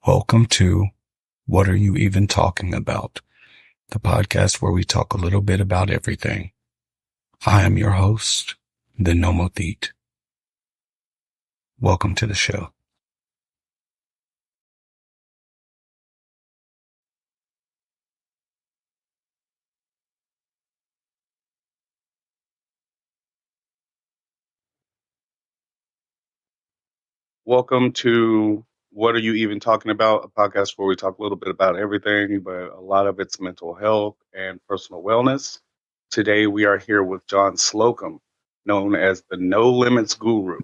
Welcome to What Are You Even Talking About? The podcast where we talk a little bit about everything. I am your host, the Nomothete. Welcome to the show. Welcome to What Are You Even Talking About? A podcast where we talk a little bit about everything, but a lot of it's mental health and personal wellness. Today we are here with John Slocum, known as the No Limits Guru.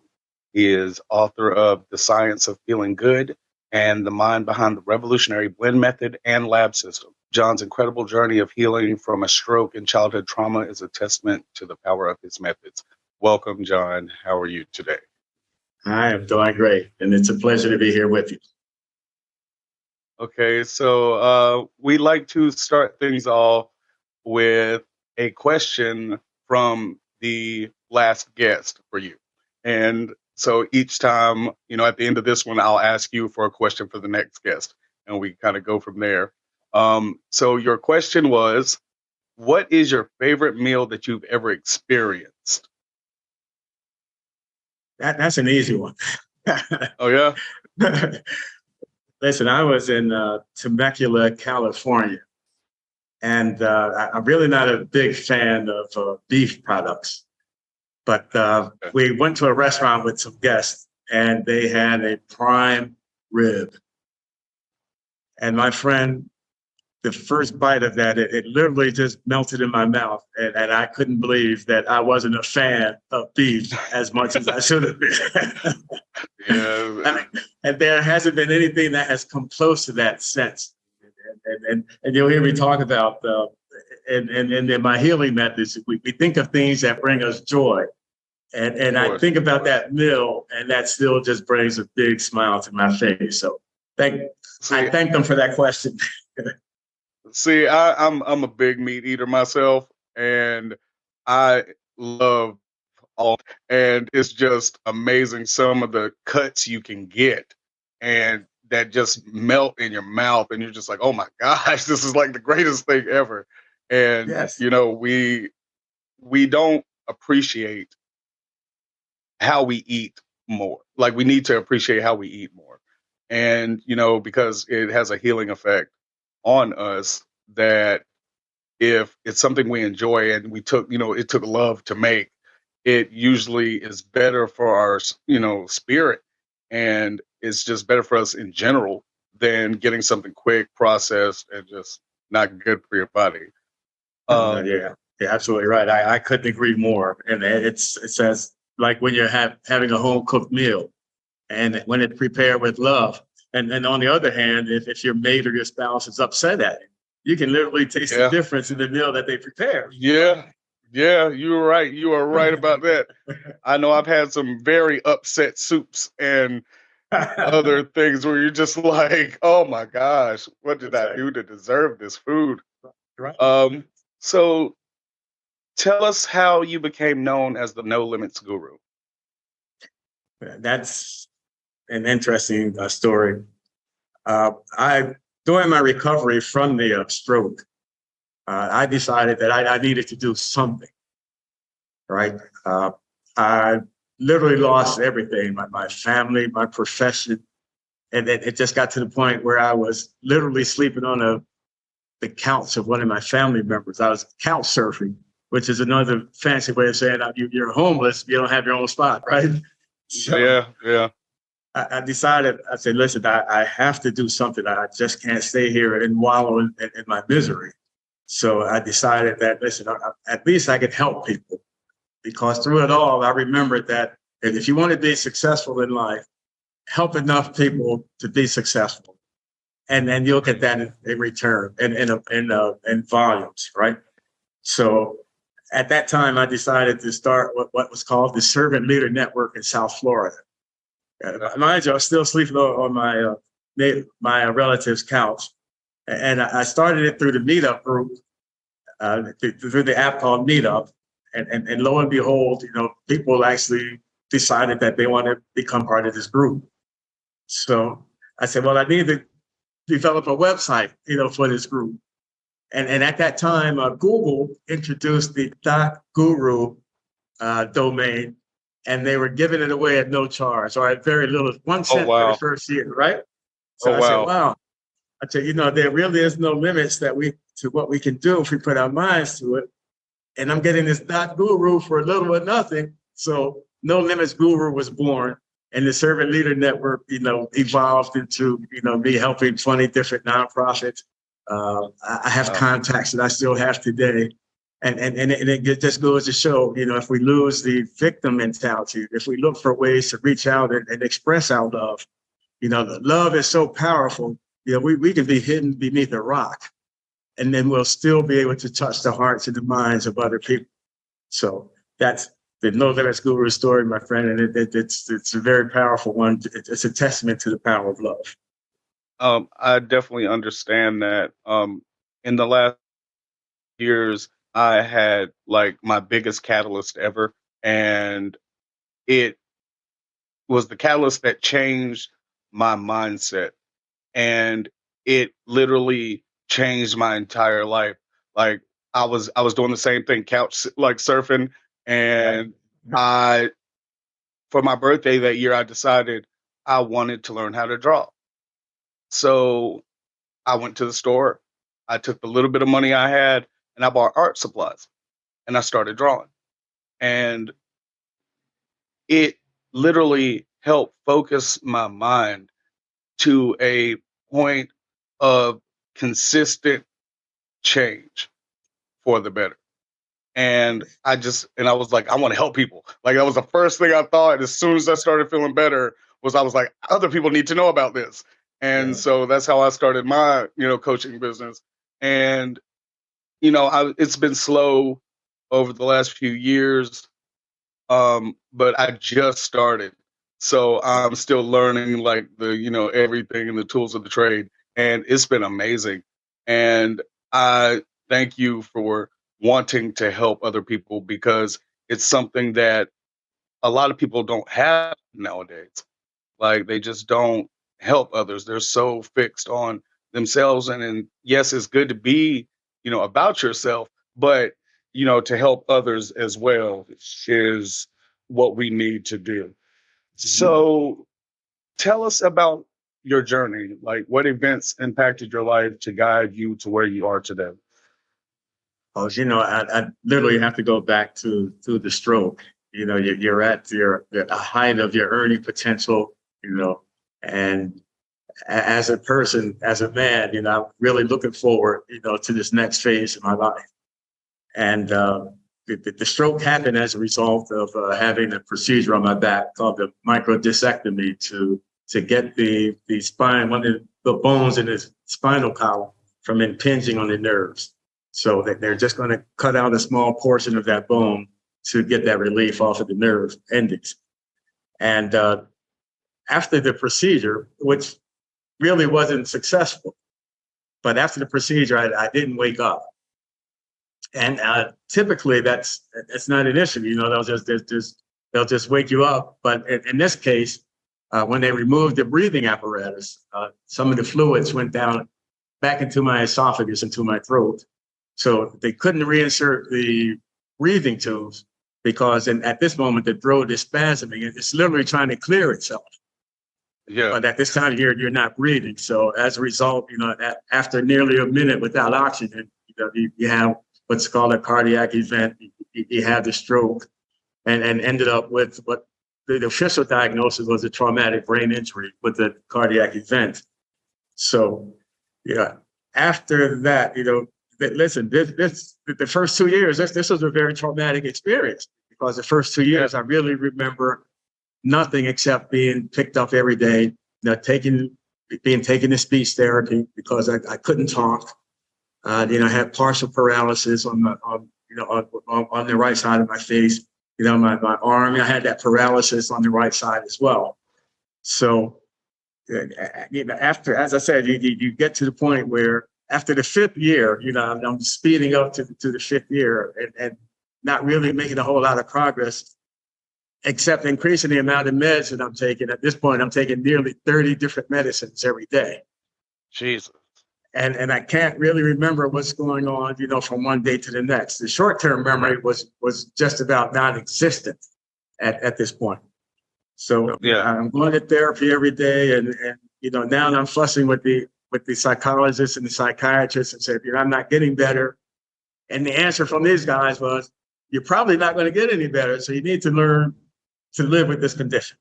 He is author of The Science of Feeling Good and the mind behind the revolutionary blend method and lab system. John's incredible journey of healing from a stroke and childhood trauma is a testament to the power of his methods. Welcome, John. How are you today? I am doing great, and it's a pleasure to be here with you. Okay, so we like to start things off with a question from the last guest for you. And so each time, at the end of this one, I'll ask you for a question for the next guest, and we kind of go from there. So your question was, what is your favorite meal that you've ever experienced? That's an easy one. Oh, yeah? Listen, I was in Temecula, California, and I'm really not a big fan of beef products. But we went to a restaurant with some guests, and they had a prime rib. And my friend, the first bite of that, it literally just melted in my mouth. And I couldn't believe that I wasn't a fan of beef as much as I should have been. Yeah. And there hasn't been anything that has come close to that since. And you'll hear me talk about, in my healing methods, we think of things that bring us joy. And I think about that meal, and that still just brings a big smile to my face. So I thank them for that question. See, I'm a big meat eater myself, and I love all. And it's just amazing some of the cuts you can get, and that just melt in your mouth, and you're just like, oh my gosh, this is like the greatest thing ever. And Yes. we don't appreciate how we eat more. Like we need to appreciate how we eat more, and because it has a healing effect on us that if it's something we enjoy and it took love to make, it usually is better for our spirit, and it's just better for us in general than getting something quick processed and just not good for your body. Yeah, absolutely right. I couldn't agree more. And it says like when you're having a home cooked meal, and when it's prepared with love. And on the other hand, if your mate or your spouse is upset at you, you can literally taste the difference in the meal that they prepare. Yeah, you were right. You are right about that. I know I've had some very upset soups and other things where you're just like, oh my gosh, what did I do to deserve this food? Right. So tell us how you became known as the No Limits Guru. That's an interesting story. During my recovery from the stroke, I decided that I needed to do something, right? I literally lost everything, my family, my profession. And it just got to the point where I was literally sleeping on the couch of one of my family members. I was couch surfing, which is another fancy way of saying you're homeless, you don't have your own spot, right? So, yeah. I decided, I said, listen, I have to do something. I just can't stay here and wallow in my misery. So I decided that, listen, at least I could help people, because through it all, I remembered that if you want to be successful in life, help enough people to be successful. And then you'll get that in return in volumes, right? So at that time, I decided to start what was called the Servant Leader Network in South Florida. Mind you, I was still sleeping on my relative's couch. And I started it through the Meetup group, through the app called Meetup. And lo and behold, people actually decided that they want to become part of this group. So I said, well, I need to develop a website, for this group. And at that time, Google introduced the .guru domain, and they were giving it away at no charge or at very little, 1 Oh, cent for the wow. first year, right? So Oh, I said, wow. wow. I said, there really is no limits to what we can do if we put our minds to it. And I'm getting this .guru for a little or nothing. So No Limits Guru was born, and the Servant Leader Network, evolved into, me helping 20 different nonprofits. I have contacts that I still have today. And it just goes to show, if we lose the victim mentality, if we look for ways to reach out and express our love, the love is so powerful. We can be hidden beneath a rock, and then we'll still be able to touch the hearts and the minds of other people. So that's the No Limits Guru story, my friend, and it's a very powerful one. It's a testament to the power of love. I definitely understand that. In the last years, I had like my biggest catalyst ever, and it was the catalyst that changed my mindset, and it literally changed my entire life. Like I was doing the same thing, like surfing, and I for my birthday that year I decided I wanted to learn how to draw. So I went to the store. I took the little bit of money I had and I bought art supplies and I started drawing. And it literally helped focus my mind to a point of consistent change for the better. And I was like, I want to help people. Like that was the first thing I thought as soon as I started feeling better I was like, other people need to know about this. And so that's how I started my, coaching business. And, it's been slow over the last few years. But I just started. So I'm still learning like everything and the tools of the trade. And it's been amazing. And I thank you for wanting to help other people because it's something that a lot of people don't have nowadays. Like they just don't help others. They're so fixed on themselves. And yes, it's good to be, about yourself, but to help others as well is what we need to do. So tell us about your journey. Like what events impacted your life to guide you to where you are today? Oh, I literally have to go back to the stroke. You're at the height of your earning potential, and as a person, as a man, I'm really looking forward, to this next phase of my life. And the stroke happened as a result of having a procedure on my back called the microdiscectomy to get the spine, one of the bones in the spinal column from impinging on the nerves. So that they're just going to cut out a small portion of that bone to get that relief off of the nerve endings. And after the procedure, which really wasn't successful, but after the procedure, I didn't wake up. And typically that's not an issue. They'll just wake you up. But in this case, when they removed the breathing apparatus, some of the fluids went down back into my esophagus, into my throat. So they couldn't reinsert the breathing tubes because at this moment, the throat is spasming. It's literally trying to clear itself. Yeah. But at this time, you're not breathing. So as a result, after nearly a minute without oxygen, you have what's called a cardiac event. You have the stroke and ended up with what the official diagnosis was a traumatic brain injury with the cardiac event. So, after that, listen, the first 2 years, this was a very traumatic experience because the first 2 years, I really remember nothing except being picked up every day, being taken to speech therapy because I couldn't talk. I had partial paralysis on the right side of my face. My arm, I had that paralysis on the right side as well. So, after, as I said, you get to the point where after the fifth year, I'm speeding up to the fifth year and not really making a whole lot of progress, except increasing the amount of meds that I'm taking. At this point, I'm taking nearly 30 different medicines every day. Jesus. And I can't really remember what's going on, from one day to the next. The short-term memory was just about non-existent at this point. So Yeah. I'm going to therapy every day, and now I'm fussing with the psychologists and the psychiatrists and say, I'm not getting better. And the answer from these guys was, you're probably not going to get any better. So you need to learn to live with this condition.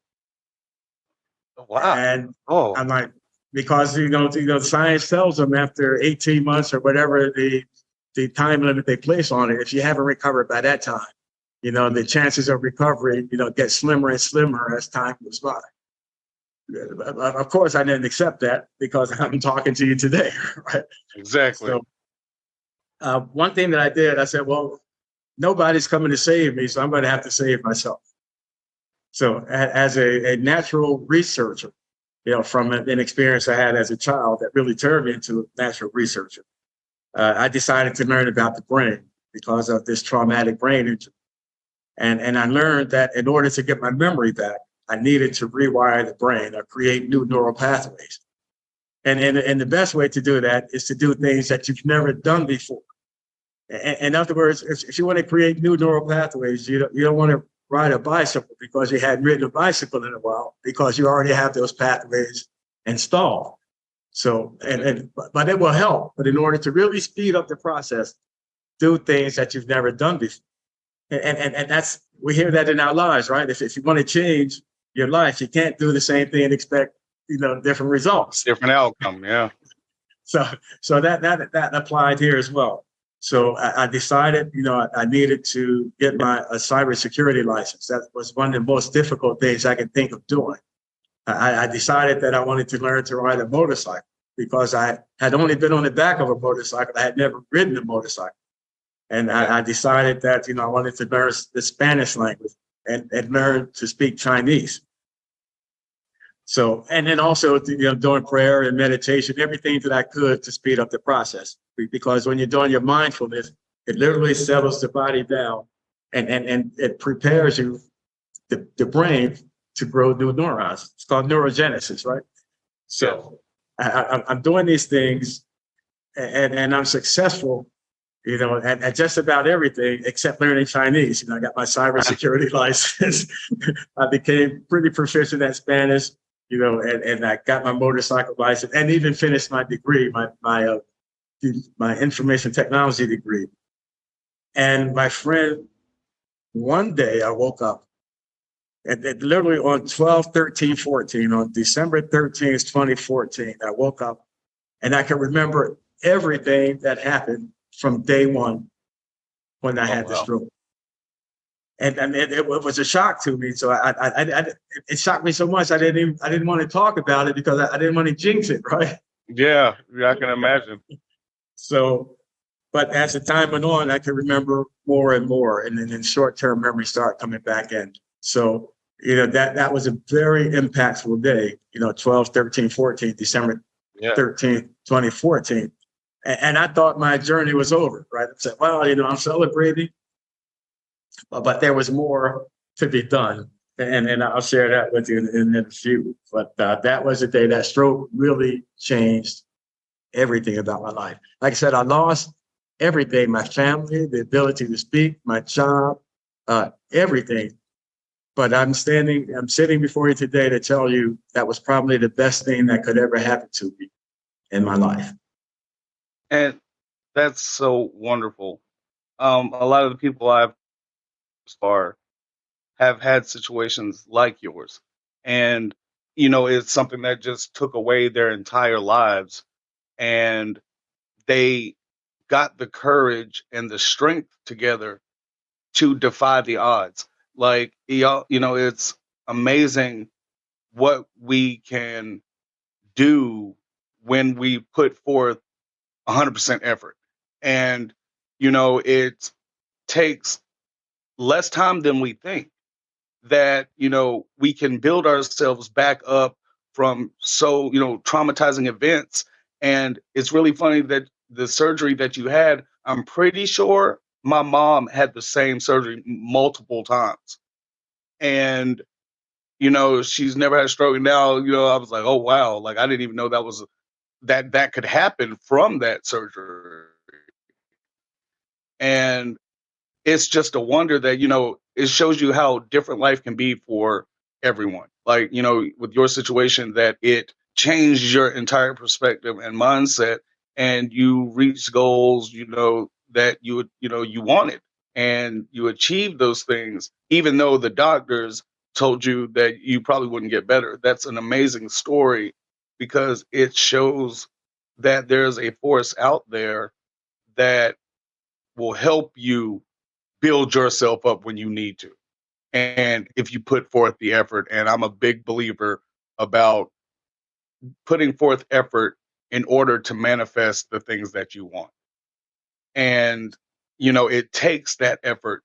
Wow. And I'm like, because science tells them after 18 months or whatever the time limit they place on it, if you haven't recovered by that time, the chances of recovery, get slimmer and slimmer as time goes by. Of course, I didn't accept that because I'm talking to you today, right? Exactly. So one thing that I did, I said, well, nobody's coming to save me, so I'm going to have to save myself. So as a natural researcher, from an experience I had as a child that really turned me into a natural researcher, I decided to learn about the brain because of this traumatic brain injury. And I learned that in order to get my memory back, I needed to rewire the brain or create new neural pathways. And the best way to do that is to do things that you've never done before. In other words, if you want to create new neural pathways, you don't want to ride a bicycle because you hadn't ridden a bicycle in a while, because you already have those pathways installed. So, but it will help. But in order to really speed up the process, do things that you've never done before. And that's, we hear that in our lives, right? If you want to change your life, you can't do the same thing and expect, different results. Different outcome, yeah. So that applied here as well. So I decided, I needed to get my cybersecurity license. That was one of the most difficult things I could think of doing. I decided that I wanted to learn to ride a motorcycle because I had only been on the back of a motorcycle. I had never ridden a motorcycle. And I decided that, I wanted to learn the Spanish language and learn to speak Chinese. So, and then also, doing prayer and meditation, everything that I could to speed up the process. Because when you're doing your mindfulness, it literally settles the body down and it prepares you, the brain, to grow new neurons. It's called neurogenesis, right? So I'm doing these things and I'm successful, at just about everything except learning Chinese. I got my cybersecurity license. I became pretty proficient at Spanish, and I got my motorcycle license and even finished my degree, my information technology degree. And my friend, one day I woke up and literally on 12/13/14, on December 13th, 2014, I woke up and I can remember everything that happened from day one when I had the stroke. And it was a shock to me. So it shocked me so much I didn't want to talk about it because I didn't want to jinx it, right? Yeah, I can imagine. So, but as the time went on, I could remember more and more, and then short-term memory started coming back in. So, that was a very impactful day, 12/13/14, December 13th, 2014. And I thought my journey was over, right? I said, well, I'm celebrating, but there was more to be done. And I'll share that with you in a few. But that was the day that stroke really changed everything about my life. Like I said, I lost everything, my family, the ability to speak, my job, everything. But I'm sitting before you today to tell you that was probably the best thing that could ever happen to me in my life. And that's so wonderful. A lot of the people I've far have had situations like yours. And, it's something that just took away their entire lives. And they got the courage and the strength together to defy the odds. Like, it's amazing what we can do when we put forth 100% effort. And, it takes less time than we think that, we can build ourselves back up from traumatizing events. And it's really funny that the surgery that you had, I'm pretty sure my mom had the same surgery multiple times. And, she's never had a stroke. And now, I was like, oh, wow. Like, I didn't even know that was that could happen from that surgery. And it's just a wonder that, it shows you how different life can be for everyone. Like, with your situation, that it changed your entire perspective and mindset, and you reached goals, that you wanted, and you achieved those things, even though the doctors told you that you probably wouldn't get better. That's an amazing story, because it shows that there's a force out there that will help you build yourself up when you need to. And if you put forth the effort, and I'm a big believer about putting forth effort in order to manifest the things that you want. And, it takes that effort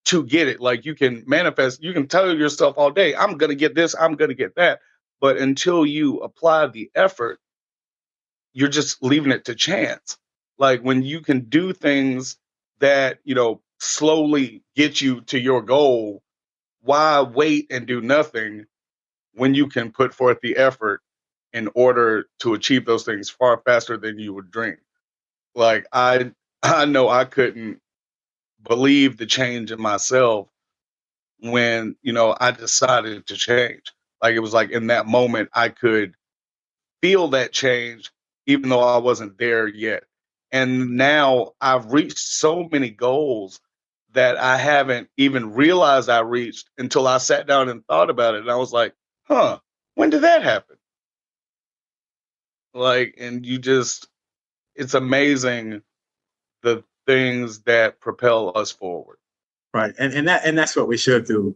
to get it. Like, you can manifest, you can tell yourself all day, I'm going to get this, I'm going to get that. But until you apply the effort, you're just leaving it to chance. Like, when you can do things that, slowly get you to your goal, why wait and do nothing when you can put forth the effort in order to achieve those things far faster than you would dream? Like, I know I couldn't believe the change in myself when, I decided to change. Like, it was like in that moment I could feel that change, even though I wasn't there yet. And now I've reached so many goals that I haven't even realized I reached until I sat down and thought about it. And I was like, when did that happen? Like, and it's amazing the things that propel us forward. Right. And that's what we should do,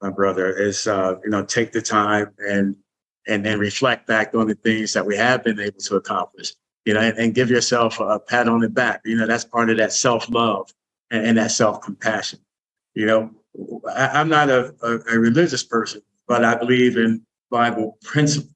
my brother, is, take the time and then reflect back on the things that we have been able to accomplish, and give yourself a pat on the back. That's part of that self-love and that self-compassion. I'm not a religious person, but I believe in Bible principles.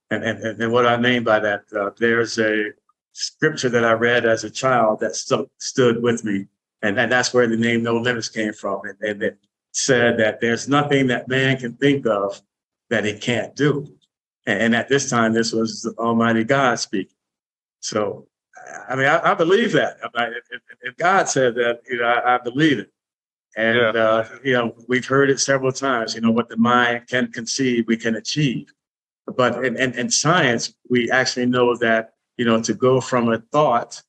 And what I mean by that, there's a scripture that I read as a child that stood with me. And that's where the name No Limits came from. And it said that there's nothing that man can think of that he can't do. And at this time, this was the Almighty God speaking. So, I believe that. If God said that, I believe it. And, we've heard it several times, what the mind can conceive, we can achieve. But in science, we actually know that, to go from a thought,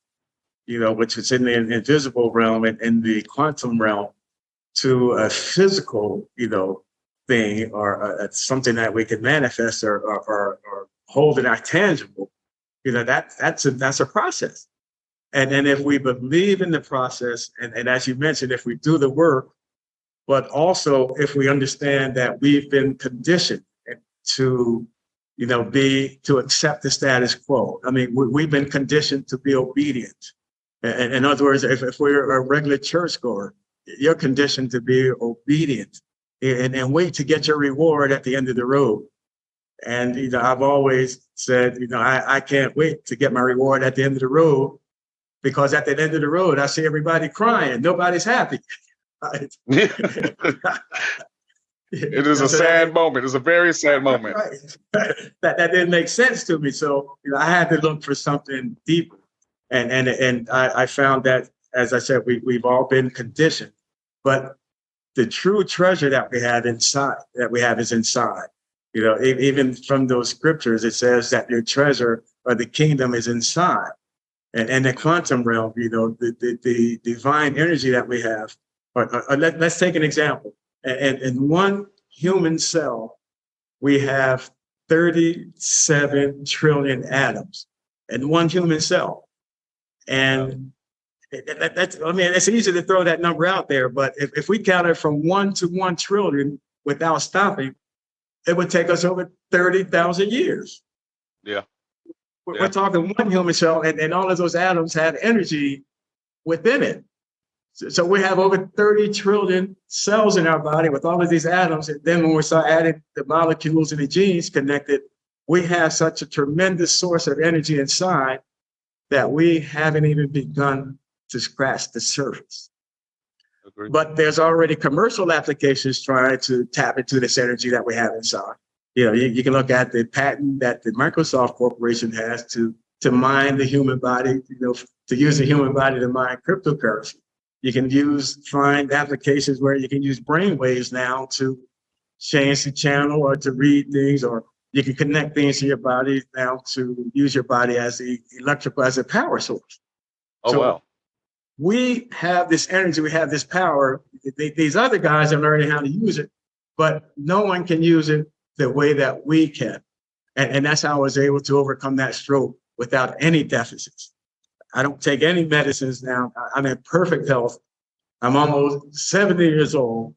which is in the invisible realm and in the quantum realm, to a physical, thing, or something that we can manifest or hold in our tangible, that's a process. And if we believe in the process, and as you mentioned, if we do the work, but also if we understand that we've been conditioned to, to accept the status quo. We've been conditioned to be obedient. And in other words, if we're a regular churchgoer, you're conditioned to be obedient and wait to get your reward at the end of the road. And, I've always said, I can't wait to get my reward at the end of the road, because at the end of the road, I see everybody crying. Nobody's happy. Right? It is a sad moment. It's a very sad moment. Right. That didn't make sense to me. So, I had to look for something deeper. And I found that, as I said, we've all been conditioned, but the true treasure that we have is inside. Even from those scriptures, it says that your treasure or the kingdom is inside. And the quantum realm, the divine energy that we have. Let's take an example. And in one human cell, we have 37 trillion atoms in one human cell. And it's easy to throw that number out there, but if we counted from 1 to 1 trillion without stopping, it would take us over 30,000 years. Yeah. We're talking one human cell, and all of those atoms have energy within it. So we have over 30 trillion cells in our body with all of these atoms. And then when we start adding the molecules and the genes connected, we have such a tremendous source of energy inside that we haven't even begun to scratch the surface. Agreed. But there's already commercial applications trying to tap into this energy that we have inside. You can look at the patent that the Microsoft Corporation has to mine the human body, to use the human body to mine cryptocurrency. You can find applications where you can use brain waves now to change the channel or to read things, or you can connect things to your body now to use your body as as a power source. Oh, So wow. we have this energy, we have this power. These other guys are learning how to use it, but no one can use it the way that we can. And that's how I was able to overcome that stroke without any deficits. I don't take any medicines now. I'm in perfect health. I'm almost 70 years old,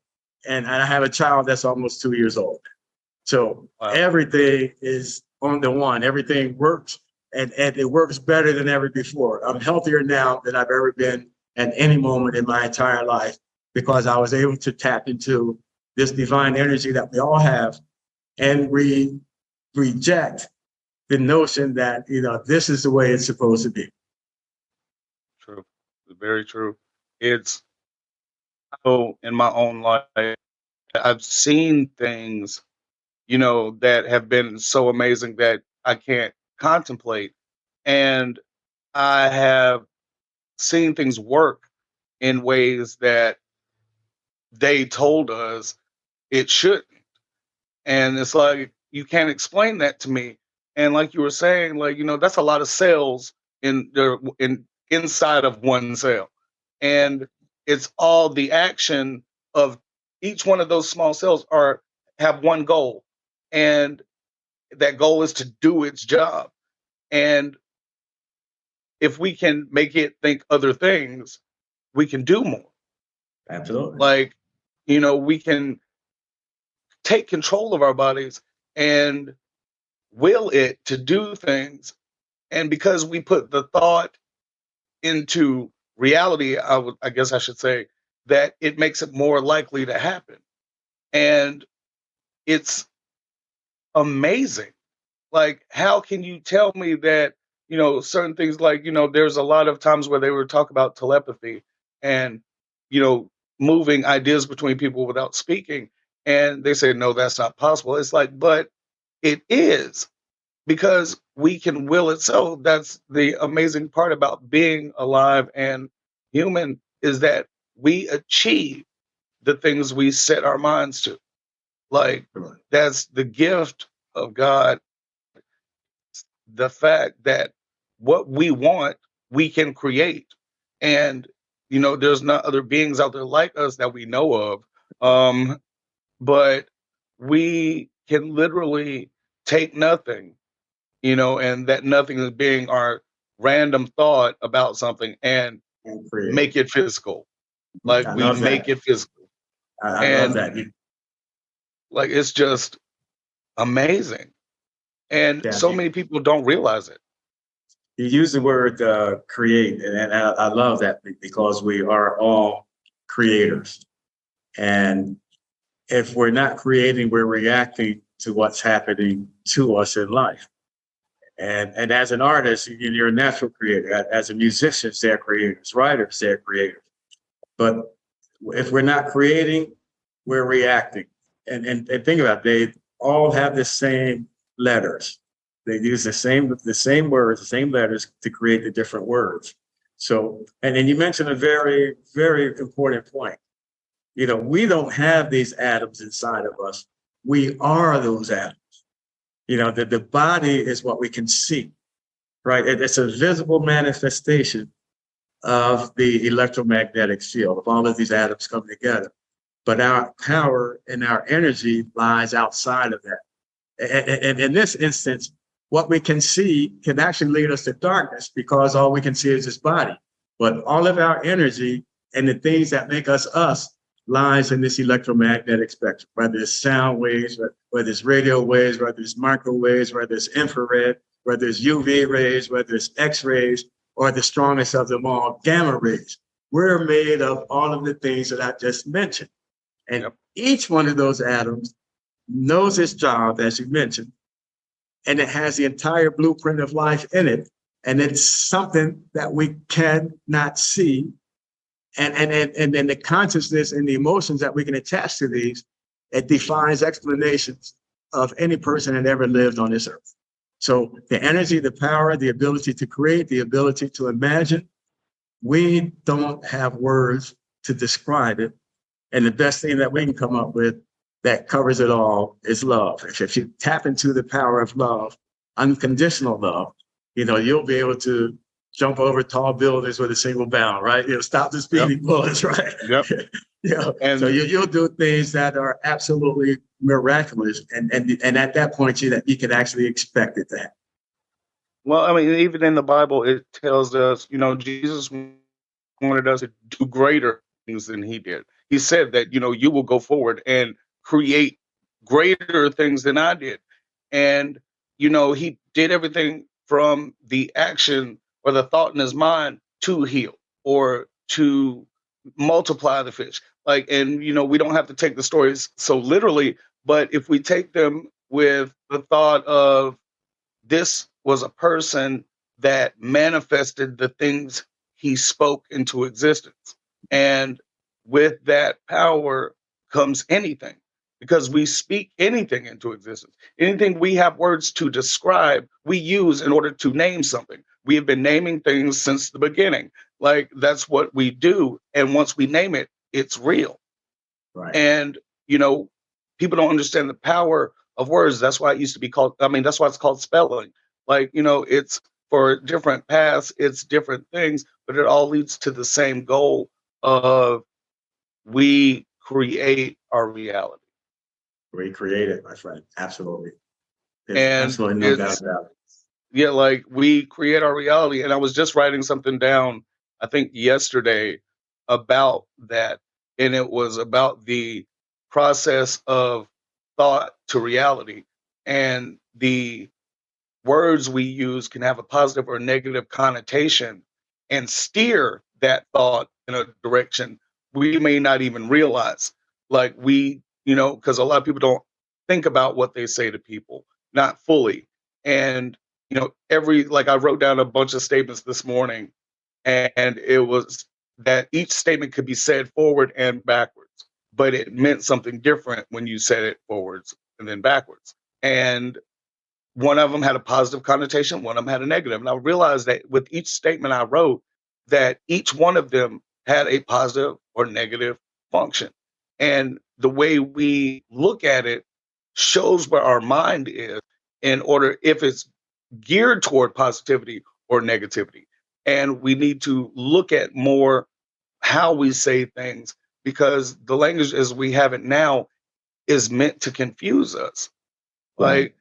and I have a child that's almost 2 years old. So Wow. Everything is on the one. Everything works, and it works better than ever before. I'm healthier now than I've ever been at any moment in my entire life, because I was able to tap into this divine energy that we all have, and reject the notion that, this is the way it's supposed to be. True. Very true. It's in my own life, I've seen things, that have been so amazing that I can't contemplate. And I have seen things work in ways that they told us it shouldn't. And it's like, you can't explain that to me. And like you were saying, like, that's a lot of cells inside of one cell. And it's all the action of each one of those small cells have one goal. And that goal is to do its job. And if we can make it think other things, we can do more. Absolutely. Like, we can take control of our bodies and will it to do things. And because we put the thought into reality, I guess I should say, that it makes it more likely to happen. And it's amazing. Like, how can you tell me that, certain things, like, there's a lot of times where they were talking about telepathy and, moving ideas between people without speaking. And they say, no, that's not possible. It's like, but it is, because we can will it so. That's the amazing part about being alive and human, is that we achieve the things we set our minds to. Like, that's the gift of God. The fact that what we want, we can create. And, there's not other beings out there like us that we know of. But we can literally take nothing, and that nothing is being our random thought about something and make it physical. Like, I we love make that. it physical. I love And that. like, it's just amazing. And Yeah, so many people don't realize it. you use the word create, and I love that, because we are all creators. And if we're not creating, we're reacting to what's happening to us in life. And as an artist, you're a natural creator. As a musician, they're creators. Writers, they're creators. But if we're not creating, we're reacting. And think about it, they all have the same letters. They use the same words, the same letters to create the different words. So, and then you mentioned a very, very important point. We don't have these atoms inside of us. We are those atoms. The body is what we can see, right? It's a visible manifestation of the electromagnetic field, of all of these atoms coming together. But our power and our energy lies outside of that. And in this instance, what we can see can actually lead us to darkness, because all we can see is this body. But all of our energy and the things that make us us lies in this electromagnetic spectrum, whether it's sound waves, whether it's radio waves, whether it's microwaves, whether it's infrared, whether it's UV rays, whether it's X-rays, or the strongest of them all, gamma rays. We're made of all of the things that I just mentioned. And each one of those atoms knows its job, as you mentioned, and it has the entire blueprint of life in it. And it's something that we cannot see. And then the consciousness and the emotions that we can attach to these, it defies explanations of any person that ever lived on this earth. So the energy, the power, the ability to create, the ability to imagine, we don't have words to describe it. And the best thing that we can come up with that covers it all is love. If you tap into the power of love, unconditional love, you'll be able to jump over tall buildings with a single bound, right? Stop the speeding bullets, right? Yep. And so you'll do things that are absolutely miraculous, and at that point, you can actually expect it to happen. Well, I mean, even in the Bible, it tells us, Jesus wanted us to do greater things than he did. He said that, you will go forward and create greater things than I did. And, he did everything from the action or the thought in his mind to heal or to multiply the fish. And, we don't have to take the stories so literally, but if we take them with the thought of this was a person that manifested the things he spoke into existence. And with that power comes anything, because we speak anything into existence. Anything we have words to describe, we use in order to name something. We have been naming things since the beginning. That's what we do. And once we name it, it's real. Right. And, people don't understand the power of words. That's why it used to be called, that's why it's called spelling. It's for different paths, it's different things, but it all leads to the same goal of we create our reality. Recreate it, my friend. Absolutely. And absolutely no doubt about it. Yeah, we create our reality. And I was just writing something down, I think yesterday, about that. And it was about the process of thought to reality. And the words we use can have a positive or negative connotation and steer that thought in a direction we may not even realize. Because a lot of people don't think about what they say to people, not fully. And, I wrote down a bunch of statements this morning, and it was that each statement could be said forward and backwards, but it meant something different when you said it forwards and then backwards. And one of them had a positive connotation, one of them had a negative. And I realized that with each statement I wrote, that each one of them had a positive or negative function. And the way we look at it shows where our mind is in order if it's geared toward positivity or negativity. And we need to look at more how we say things, because the language as we have it now is meant to confuse us. Right.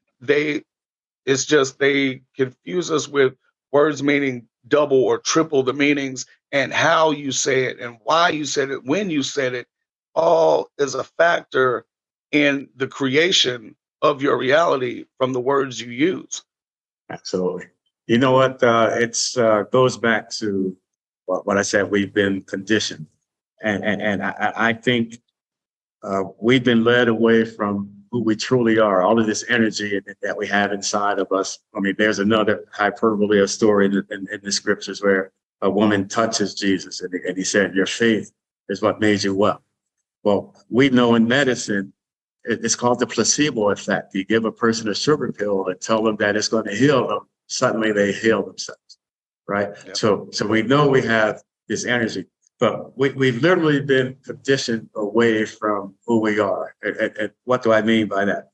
It's just they confuse us with words meaning double or triple the meanings, and how you say it and why you said it, when you said it, all is a factor in the creation of your reality from the words you use. Absolutely. You know what? It's goes back to what I said. We've been conditioned, and I think we've been led away from who we truly are. All of this energy that we have inside of us. I mean, there's another hyperbole of story in the scriptures where a woman touches Jesus, and he said, "Your faith is what made you well." Well, we know in medicine, it's called the placebo effect. You give a person a sugar pill and tell them that it's going to heal them. Suddenly they heal themselves, right? Yep. So we know we have this energy, but we've literally been conditioned away from who we are. And what do I mean by that?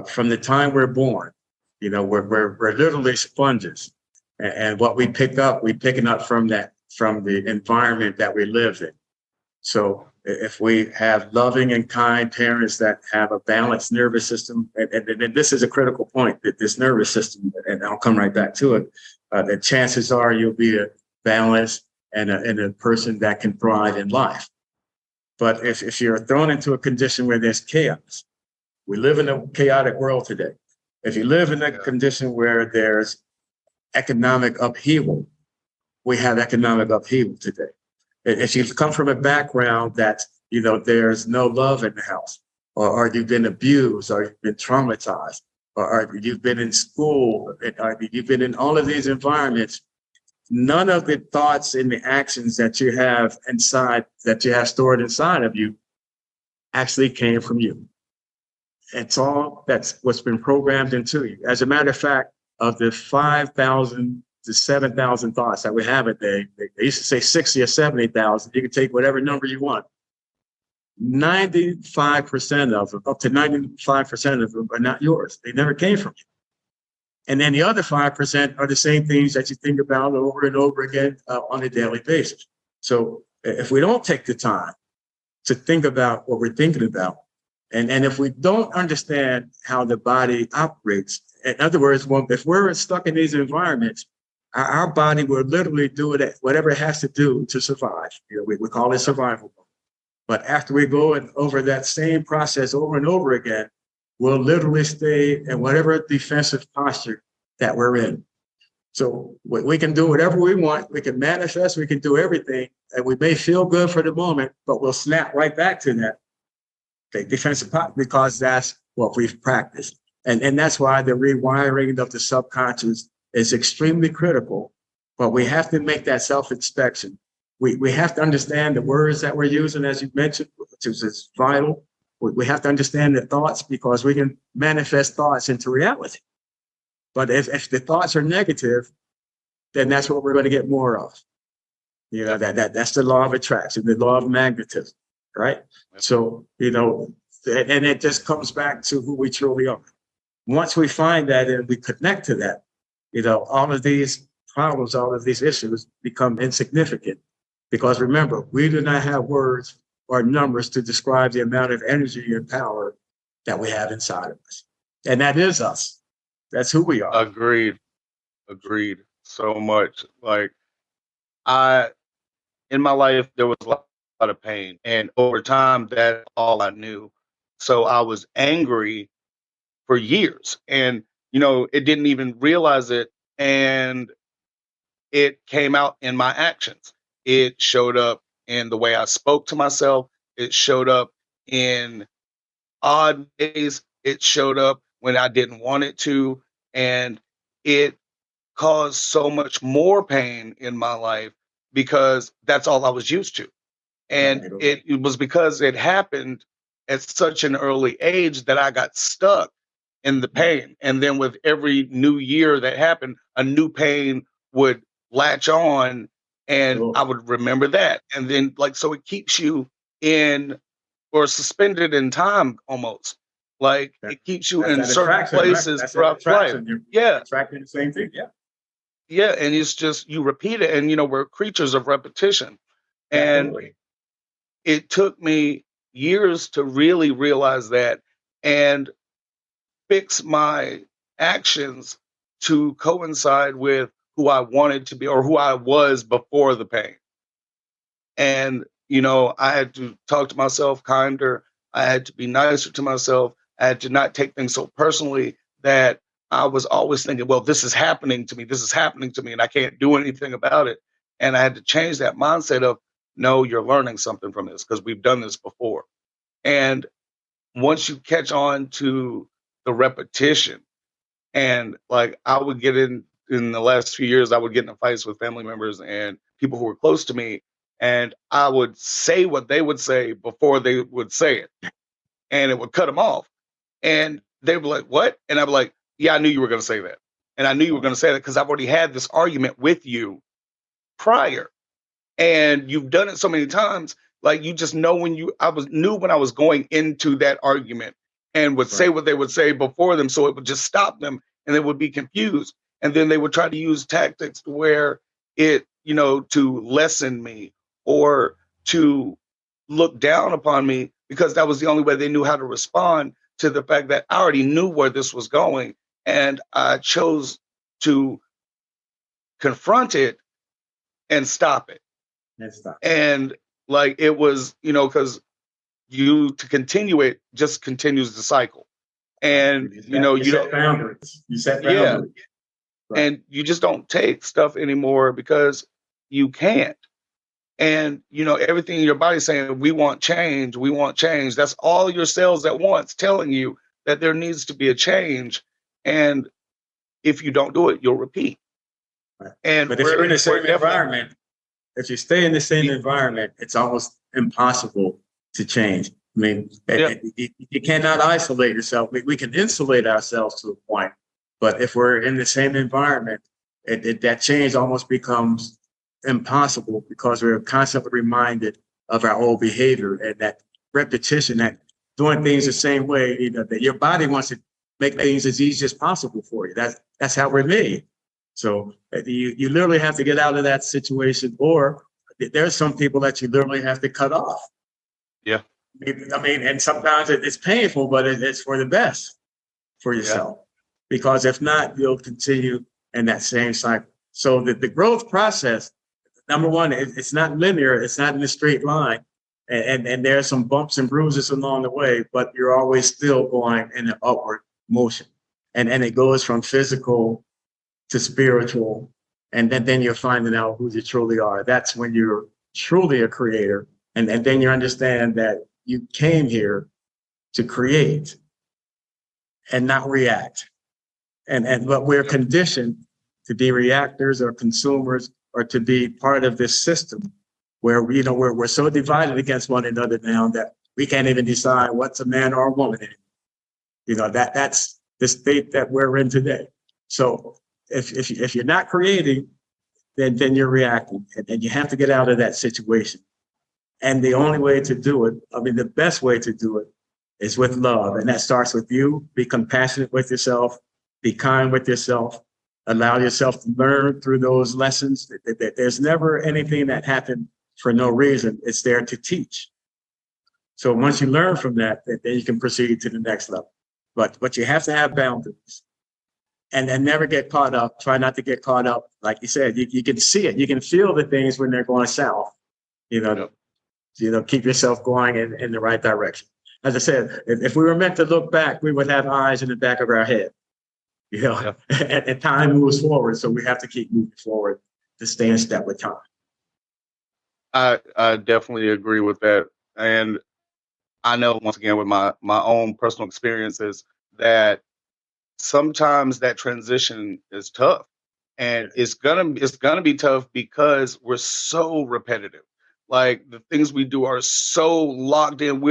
From the time we're born, we're literally sponges. And what we pick up, we're picking up from the environment that we live in. So if we have loving and kind parents that have a balanced nervous system, and this is a critical point, that this nervous system, and I'll come right back to it, the chances are you'll be a balanced and a person that can thrive in life. But if you're thrown into a condition where there's chaos, we live in a chaotic world today. If you live in a condition where there's economic upheaval, we have economic upheaval today. If you come from a background that, there's no love in the house, or you've been abused, or you've been traumatized, or you've been in school, or you've been in all of these environments, none of the thoughts and the actions that you have inside, that you have stored inside of you, actually came from you. It's all that's what's been programmed into you. As a matter of fact, of the 5,000 to 7,000 thoughts that we have a day, they used to say 60 or 70,000. You can take whatever number you want. 95% of them, up to 95% of them, are not yours. They never came from you. And then the other 5% are the same things that you think about over and over again on a daily basis. So if we don't take the time to think about what we're thinking about, and if we don't understand how the body operates, in other words, if we're stuck in these environments, our body will literally do it, whatever it has to do to survive. We call it survival. But after we go over that same process over and over again, we'll literally stay in whatever defensive posture that we're in. So we can do whatever we want. We can manifest, we can do everything. And we may feel good for the moment, but we'll snap right back to that defensive posture because that's what we've practiced. And that's why the rewiring of the subconscious is extremely critical. But we have to make that self-inspection. We have to understand the words that we're using, as you mentioned, which is vital. We have to understand the thoughts because we can manifest thoughts into reality. But if the thoughts are negative, then that's what we're going to get more of. That's the law of attraction, the law of magnetism, right? So, and it just comes back to who we truly are. Once we find that and we connect to that, all of these problems, all of these issues become insignificant. Because remember, we do not have words or numbers to describe the amount of energy and power that we have inside of us. And that is us. That's who we are. Agreed so much. Like in my life, there was a lot of pain. And over time, that's all I knew. So I was angry for years. And, it didn't even realize it. And it came out in my actions. It showed up in the way I spoke to myself. It showed up in odd days. It showed up when I didn't want it to. And it caused so much more pain in my life because that's all I was used to. And it was because it happened at such an early age that I got stuck in the pain. And then with every new year that happened, a new pain would latch on and I would remember that. And then so it keeps you in or suspended in time almost. Like it keeps you in certain places throughout life. Yeah. Attracting the same thing. Yeah. Yeah. And it's just, you repeat it and, we're creatures of repetition. And it took me years to really realize that and fix my actions to coincide with who I wanted to be or who I was before the pain. And, I had to talk to myself kinder. I had to be nicer to myself. I had to not take things so personally that I was always thinking, well, this is happening to me. This is happening to me and I can't do anything about it. And I had to change that mindset of, no, you're learning something from this because we've done this before. And once you catch on to the repetition, and I would get in the last few years, I would get in fights with family members and people who were close to me. And I would say what they would say before they would say it. And it would cut them off. And they were like, what? And I'd be like, yeah, I knew you were going to say that. And I knew you were going to say that because I've already had this argument with you prior. And you've done it so many times. You just know knew when I was going into that argument and would say what they would say before them. So it would just stop them and they would be confused. And then they would try to use tactics to where it, to lessen me or to look down upon me because that was the only way they knew how to respond to the fact that I already knew where this was going. And I chose to confront it and stop it. And it was, because to continue it just continues the cycle. And, you set boundaries. You set boundaries. Yeah. Right. And you just don't take stuff anymore because you can't. And, everything in your body saying, we want change. We want change. That's all your cells at once telling you that there needs to be a change. And if you don't do it, you'll repeat. Right. But if you're in the same environment, if you stay in the same environment, it's almost impossible to change. I mean, Yeah. you cannot isolate yourself. We can insulate ourselves to a point, but if we're in the same environment, that change almost becomes impossible because we're constantly reminded of our old behavior and that repetition, that doing things the same way. You know, that your body wants to make things as easy as possible for you. That's how we're made. So you literally have to get out of that situation, or there's some people that you literally have to cut off. Yeah. I mean, and sometimes it's painful, but it's for the best for yourself. Because if not, you'll continue in that same cycle. So the growth process, number one, it's not linear. It's not in a straight line. And there are some bumps and bruises along the way, but you're always still going in an upward motion. And it goes from physical to spiritual. And then you're finding out who you truly are. That's when you're truly a creator. And then you understand that you came here to create and not react. But we're conditioned to be reactors or consumers or to be part of this system where we're so divided against one another now that we can't even decide what's a man or a woman anymore. You know, that's the state that we're in today. So if you're not creating, then you're reacting, and you have to get out of that situation. And the only way to do it, I mean, the best way to do it is with love. And that starts with you. Be compassionate with yourself, be kind with yourself, allow yourself to learn through those lessons. There's never anything that happened for no reason. It's there to teach. So once you learn from that, then you can proceed to the next level. But you have to have boundaries and never get caught up. Try not to get caught up. Like you said, you can see it. You can feel the things when they're going south. Keep yourself going in the right direction. As I said, if we were meant to look back, we would have eyes in the back of our head. And time moves forward, so we have to keep moving forward to stay in step with time. I definitely agree with that. And I know, once again, with my own personal experiences, that sometimes that transition is tough. And it's gonna be tough because we're so repetitive. Like, the things we do are so locked in.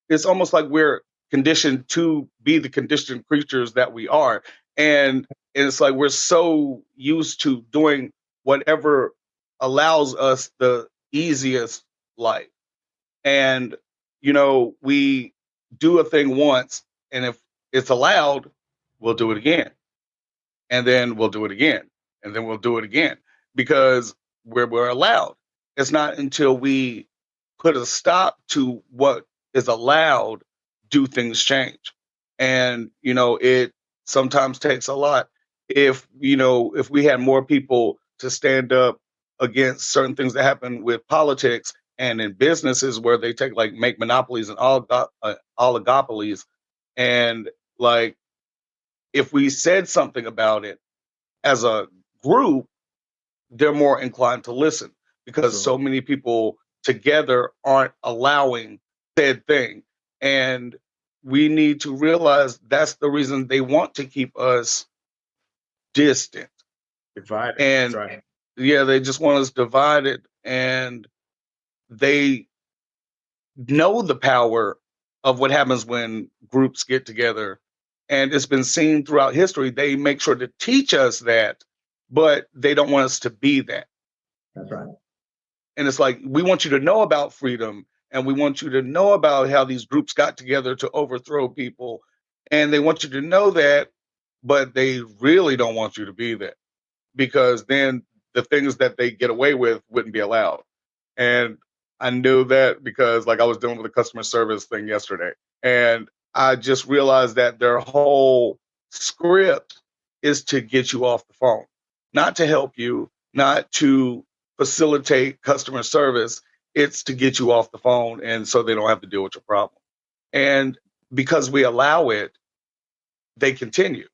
It's almost like we're conditioned to be the conditioned creatures that we are. And it's like we're so used to doing whatever allows us the easiest life. And, we do a thing once, and if it's allowed, we'll do it again. And then we'll do it again. And then we'll do it again because we're allowed. It's not until we put a stop to what is allowed do things change. And, it sometimes takes a lot. If we had more people to stand up against certain things that happen with politics and in businesses where they make monopolies and oligopolies, and like, if we said something about it as a group, they're more inclined to listen because so many people together aren't allowing said thing. And we need to realize that's the reason they want to keep us distant. Divided. And That's right. yeah, they just want us divided, and they know the power of what happens when groups get together. And it's been seen throughout history. They make sure to teach us that, but they don't want us to be that. That's right. And it's like, we want you to know about freedom, and we want you to know about how these groups got together to overthrow people. And they want you to know that, but they really don't want you to be that, because then the things that they get away with wouldn't be allowed. And I knew that because, like, I was dealing with a customer service thing yesterday, and I just realized that their whole script is to get you off the phone, not to help you, not to facilitate customer service. It's to get you off the phone, and so they don't have to deal with your problem. And because we allow it, they continue.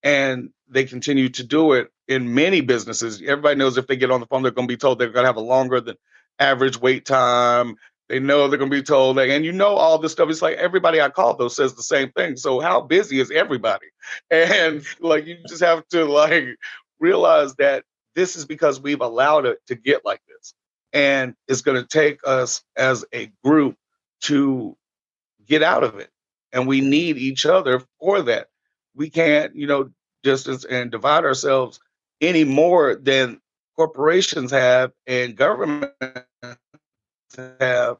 And they continue to do it in many businesses. Everybody knows if they get on the phone, they're going to be told they're going to have a longer than average wait time. They know they're going to be told that, and all this stuff. It's like everybody I call though says the same thing. So how busy is everybody? And like, you just have to realize that this is because we've allowed it to get like this. And it's going to take us as a group to get out of it. And we need each other for that. We can't, distance and divide ourselves any more than corporations have and government have,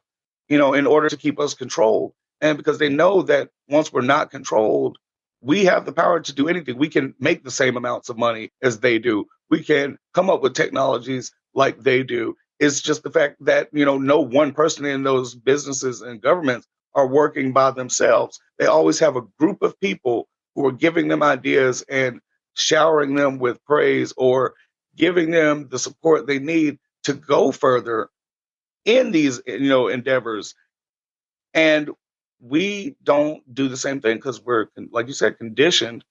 in order to keep us controlled. And because they know that once we're not controlled, we have the power to do anything. We can make the same amounts of money as they do. We can come up with technologies like they do. It's just the fact that, no one person in those businesses and governments are working by themselves. They always have a group of people who are giving them ideas and showering them with praise or giving them the support they need to go further in these, endeavors. And we don't do the same thing because we're, like you said, conditioned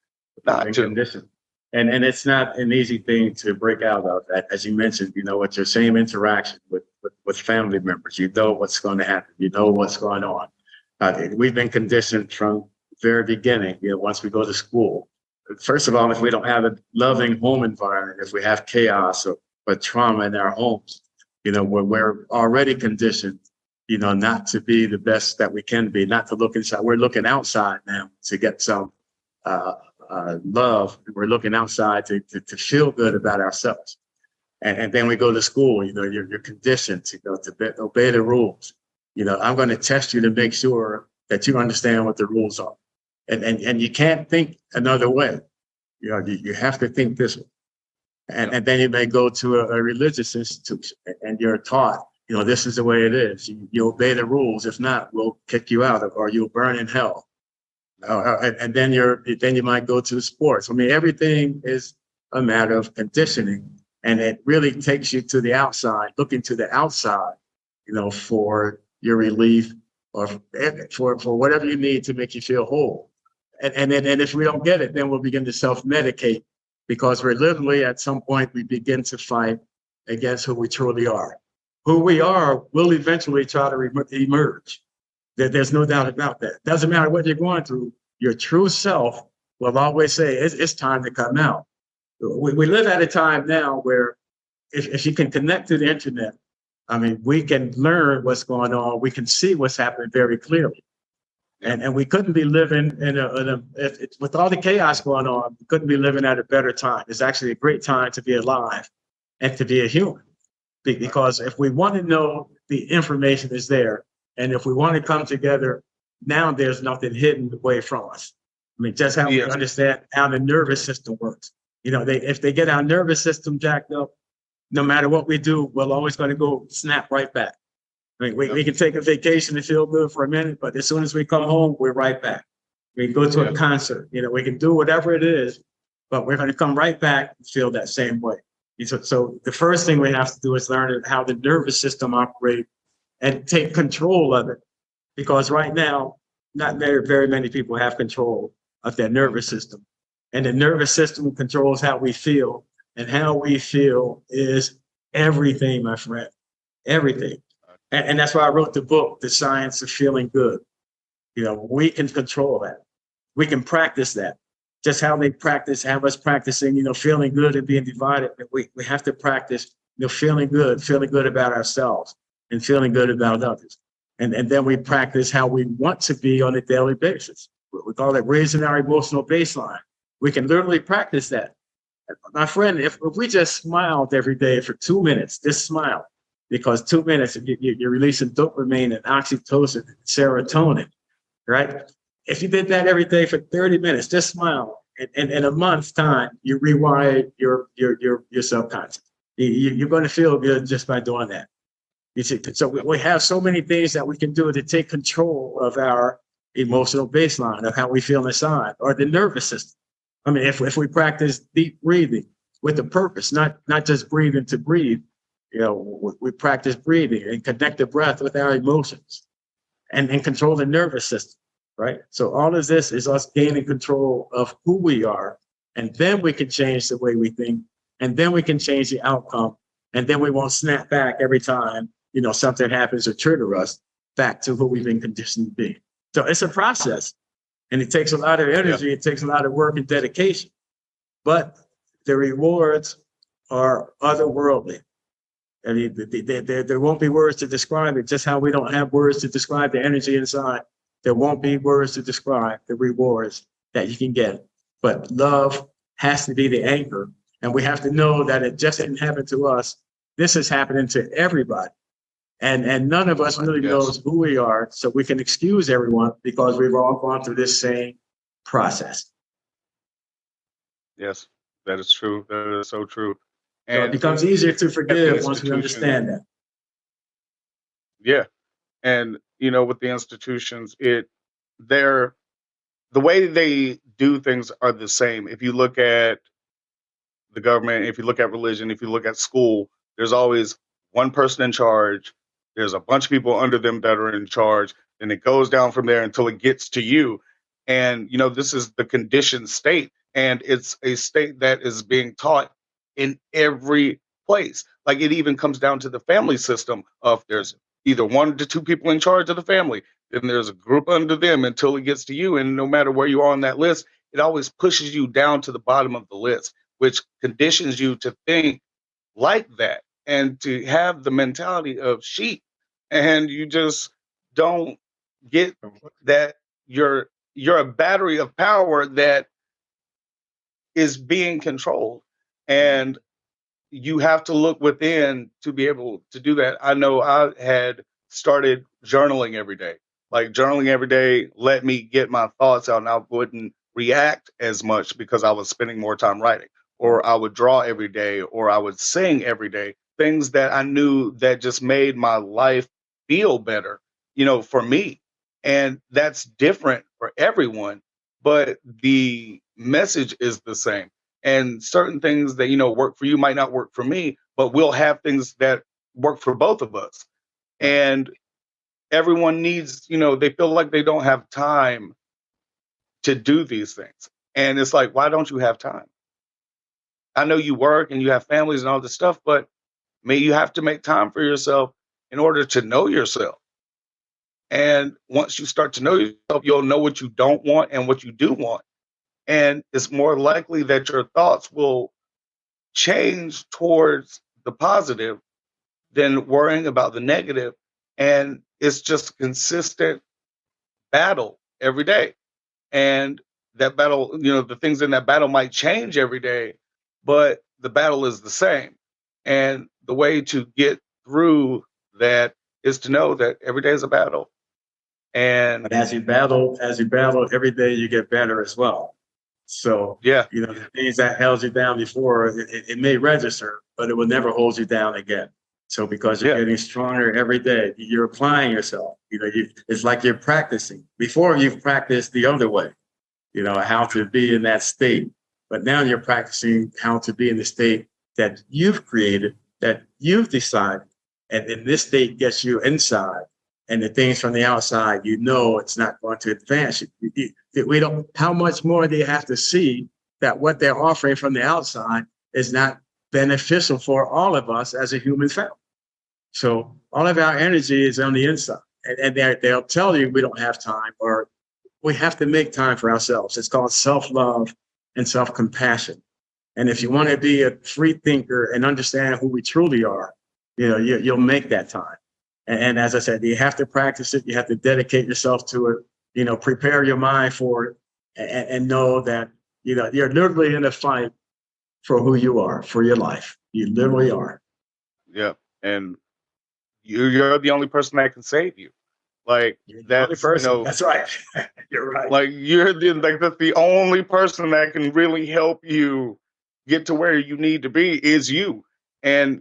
not to. Conditioned. And it's not an easy thing to break out of. As you mentioned, it's your same interaction with family members. You know what's going to happen. You know what's going on. We've been conditioned from the very beginning. Once we go to school, first of all, if we don't have a loving home environment, if we have chaos or trauma in our homes, we're already conditioned, not to be the best that we can be, not to look inside. We're looking outside now to get some love. We're looking outside to feel good about ourselves. And then we go to school, you're conditioned to obey the rules. I'm going to test you to make sure that you understand what the rules are. And you can't think another way. You have to think this way. And then you may go to a religious institution and you're taught, this is the way it is. You obey the rules. If not, we'll kick you out or you'll burn in hell. And then you might go to sports. I mean, everything is a matter of conditioning, and it really takes you to the outside, looking to the outside, for your relief or for whatever you need to make you feel whole. And if we don't get it, then we'll begin to self-medicate, because we're literally at some point we begin to fight against who we truly are. Who we are will eventually try to emerge. There's no doubt about that. Doesn't matter what you're going through, your true self will always say, it's time to come out. We live at a time now where if you can connect to the internet, I mean, we can learn what's going on. We can see what's happening very clearly. And we couldn't be living with all the chaos going on, we couldn't be living at a better time. It's actually a great time to be alive and to be a human. Because if we want to know, the information is there. And if we want to come together, now there's nothing hidden away from us. I mean, just how we understand how the nervous system works. If they get our nervous system jacked up, no matter what we do, we're always going to go snap right back. I mean, we can take a vacation and feel good for a minute, but as soon as we come home, we're right back. We can go to a concert, we can do whatever it is, but we're going to come right back and feel that same way. So the first thing we have to do is learn how the nervous system operates and take control of it. Because right now, not very many people have control of their nervous system. And the nervous system controls how we feel. And how we feel is everything, my friend, everything. And that's why I wrote the book, The Science of Feeling Good. We can control that. We can practice that. Just how they have us practicing, feeling good and being divided. We have to practice, feeling good about ourselves and feeling good about others. And then we practice how we want to be on a daily basis. We call it raising our emotional baseline. We can literally practice that. My friend, if we just smiled every day for 2 minutes, just smile, because 2 minutes, you're releasing dopamine and oxytocin and serotonin, right? If you did that every day for 30 minutes, just smile. And in a month's time, you rewire your subconscious. You're going to feel good just by doing that. You see, so we have so many things that we can do to take control of our emotional baseline, of how we feel inside, or the nervous system. I mean, if we practice deep breathing with a purpose, not just breathing to breathe, we practice breathing and connect the breath with our emotions and control the nervous system, right? So all of this is us gaining control of who we are, and then we can change the way we think, and then we can change the outcome, and then we won't snap back every time, something happens or trigger us back to who we've been conditioned to be. So it's a process, and it takes a lot of energy. It takes a lot of work and dedication, but the rewards are otherworldly. I mean, there won't be words to describe it, just how we don't have words to describe the energy inside. There won't be words to describe the rewards that you can get. But love has to be the anchor. And we have to know that it just didn't happen to us. This is happening to everybody. And none of us really knows who we are. So we can excuse everyone because we've all gone through this same process. Yes, that is true. That is so true. So it becomes easier to forgive once we understand that. Yeah. And, with the institutions, the way they do things are the same. If you look at the government, if you look at religion, if you look at school, there's always one person in charge. There's a bunch of people under them that are in charge, and it goes down from there until it gets to you. And, this is the conditioned state, and it's a state that is being taught in every place. Like, it even comes down to the family system of there's either 1 to 2 people in charge of the family, then there's a group under them until it gets to you. And no matter where you are on that list, it always pushes you down to the bottom of the list, which conditions you to think like that and to have the mentality of sheep. And you just don't get that you're a battery of power that is being controlled. And you have to look within to be able to do that. I know I had started journaling every day. Like, journaling every day let me get my thoughts out, and I wouldn't react as much because I was spending more time writing. Or I would draw every day, or I would sing every day. Things that I knew that just made my life feel better, for me. And that's different for everyone, but the message is the same. And certain things that work for you might not work for me, but we'll have things that work for both of us. And everyone needs, they feel like they don't have time to do these things. And it's like, why don't you have time? I know you work and you have families and all this stuff, but you have to make time for yourself in order to know yourself. And once you start to know yourself, you'll know what you don't want and what you do want. And it's more likely that your thoughts will change towards the positive than worrying about the negative. And it's just consistent battle every day. And that battle, the things in that battle might change every day, but the battle is the same. And the way to get through that is to know that every day is a battle. And But as you battle every day, you get better as well. So, yeah, the things that held you down before, it may register, but it will never hold you down again. So because you're getting stronger every day, you're applying yourself. It's like you're practicing. Before, you've practiced the other way, how to be in that state. But now you're practicing how to be in the state that you've created, that you've decided. And then this state gets you inside. And the things from the outside, it's not going to advance you. How much more do you have to see that what they're offering from the outside is not beneficial for all of us as a human family? So all of our energy is on the inside. And they'll tell you we don't have time, or we have to make time for ourselves. It's called self-love and self-compassion. And if you want to be a free thinker and understand who we truly are, you'll make that time. And as I said, you have to practice it. You have to dedicate yourself to it, prepare your mind for it, and know that, you're literally in a fight for who you are, for your life. You literally are. Yeah. And you're the only person that can save you. Like, that's, That's right. You're right. Like, that's the only person that can really help you get to where you need to be is you. And,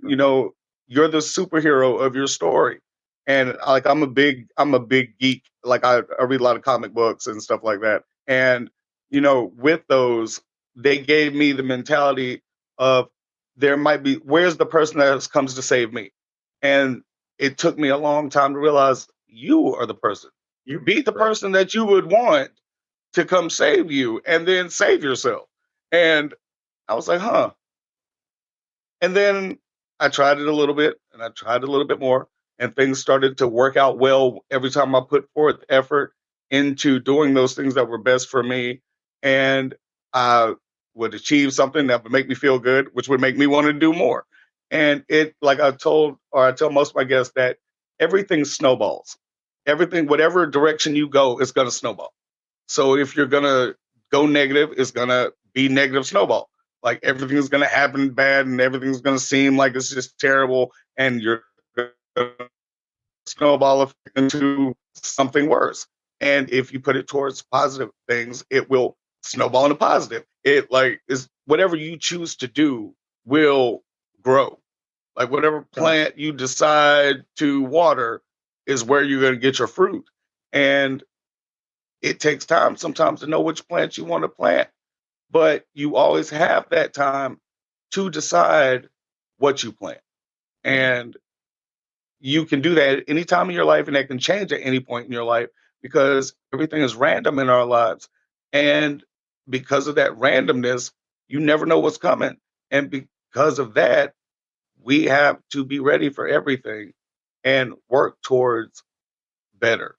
you're the superhero of your story. And like, I'm a big geek. Like, I read a lot of comic books and stuff like that. And, with those, they gave me the mentality of where's the person that comes to save me? And it took me a long time to realize you are the person. You be the person that you would want to come save you, and then save yourself. And I was like, huh. And then I tried it a little bit, and I tried a little bit more, and things started to work out well every time I put forth effort into doing those things that were best for me. And I would achieve something that would make me feel good, which would make me want to do more. And it, like I tell most of my guests that everything snowballs. Everything, whatever direction you go, it's going to snowball. So if you're going to go negative, it's going to be negative snowball. Like everything's going to happen bad and everything's going to seem like it's just terrible. And you're going to snowball into something worse. And if you put it towards positive things, it will snowball into positive. It like is whatever you choose to do will grow. Like whatever plant you decide to water is where you're going to get your fruit. And it takes time sometimes to know which plants you want to plant, but you always have that time to decide what you plant. And you can do that at any time in your life, and that can change at any point in your life because everything is random in our lives. And because of that randomness, you never know what's coming. And because of that, we have to be ready for everything and work towards better.